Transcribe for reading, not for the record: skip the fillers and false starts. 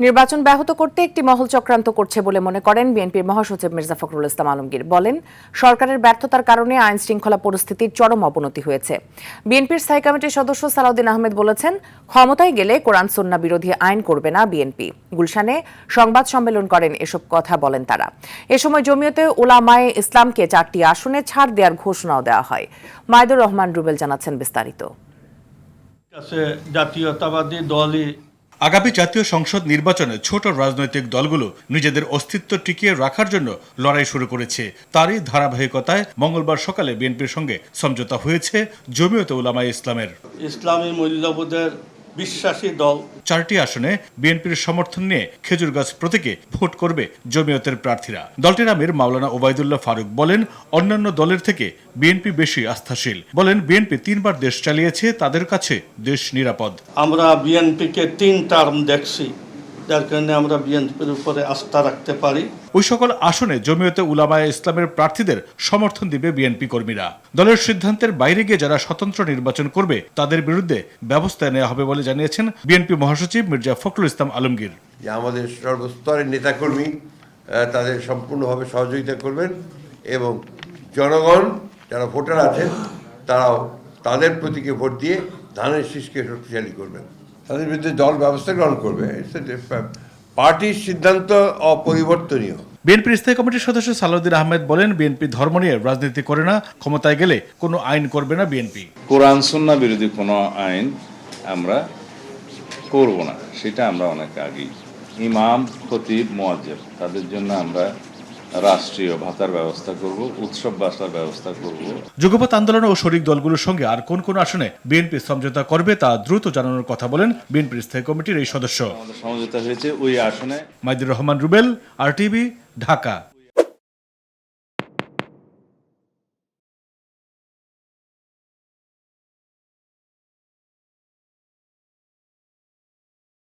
নির্বাচন ব্যাহত করতে একটি মহল চক্রান্ত করছে বলে মনে করেন বিএনপির মহাসচিব মির্জা ফখরুল ইসলাম আলমগীর। বলেন, সরকারের ব্যর্থতার কারণে আইন শৃঙ্খলা পরিস্থিতির চরম অবনতি হয়েছে। বিএনপির স্থায়ী কমিটির সদস্য সালাউদ্দিন আহমেদ বলেছেন, ক্ষমতায় গেলে কোরআন সুন্নাহ বিরোধী আইন করবে না বিএনপি। গুলশানে সংবাদ সম্মেলন করেন এসব কথা বলেন তারা। এ সময় জমিয়তে উলামায়ে ইসলামকে 4টি আসনে ছাড় দেওয়ার ঘোষণাও দেওয়া হয়। মাইদুর রহমান রুবেল জানাচ্ছেন বিস্তারিত। জাতীয়তাবাদী দলই আগামী জাতীয় সংসদ নির্বাচনে ছোট রাজনৈতিক দলগুলো নিজেদের অস্তিত্ব টিকিয়ে রাখার জন্য লড়াই শুরু করেছে। তারই ধারাবাহিকতায় মঙ্গলবার সকালে বিএনপির সঙ্গে সমঝোতা হয়েছে জমিয়তে উলামায়ে ইসলামের। ইসলামী মূল্যবোধের বিশ্বাসী দল 4টি আসনে বিএনপির সমর্থন নিয়ে খেজুরগাছ প্রতীকে ভোট করবে জমিয়তের প্রার্থীরা। দলটির আমির মাওলানা ওবায়দুল্লাহ ফারুক বলেন, অন্যান্য দলের থেকে বিএনপি বেশি আস্থাশীল। বলেন, বিএনপি 3বার দেশ চালিয়েছে, তাদের কাছে দেশ নিরাপদ। আমরা বিএনপিকে 3 টার্ম দেখছি, যার কারণে আমরা বিএনপির উপরে আস্থা রাখতে পারি। ওই সকল আসনে জমিয়তে উলামায়ে ইসলামের প্রার্থীদের সমর্থন দিবে বিএনপি কর্মীরা। দলের সিদ্ধান্তের বাইরে গিয়ে যারা স্বতন্ত্র নির্বাচন করবে তাদের বিরুদ্ধে ব্যবস্থা নেওয়া হবে বলে জানিয়েছেন বিএনপি মহাসচিব মির্জা ফখরুল ইসলাম আলমগীর। যে আমাদের সর্বস্তরের নেতাকর্মী তাদের সম্পূর্ণভাবে সহযোগিতা করবেন এবং জনগণ যারা ভোটার আছেন তারাও তাদের প্রতীকে ভোট দিয়ে ধানের শীষকে শক্তিশালী করবেন। তাদের বিরুদ্ধে দল ব্যবস্থা গ্রহণ করবে। পার্টির সিদ্ধান্ত অপরিবর্তনীয়। বিএনপির স্থায়ী কমিটির সদস্য সালাউদ্দিন আহমেদ বলেন, বিএনপি ধর্ম নিয়ে রাজনীতি করে না, ক্ষমতায় গেলে কোনো আইন করবে না বিএনপি। কোরআন সুন্নাহ বিরোধী কোনো আইন আমরা করব না, সেটা আমরা অনেক আগেই। ইমাম, খতিব, মুয়াজ্জিন তাদের জন্য আমরা রাষ্ট্রীয় ভাতার ব্যবস্থা করব, উৎসব বাসার ব্যবস্থা করব। যুগপৎ আন্দোলন ও শরিক দলগুলোর সঙ্গে আর কোন কোন আসনে বিএনপি সমঝোতা করবে তা দ্রুত জানানোর কথা বলেন বিএনপির স্থায়ী কমিটির এই সদস্য। আমাদের সমঝোতা হয়েছে ওই আসনে। মাইদুর রহমান রুবেল, RTV, ঢাকা।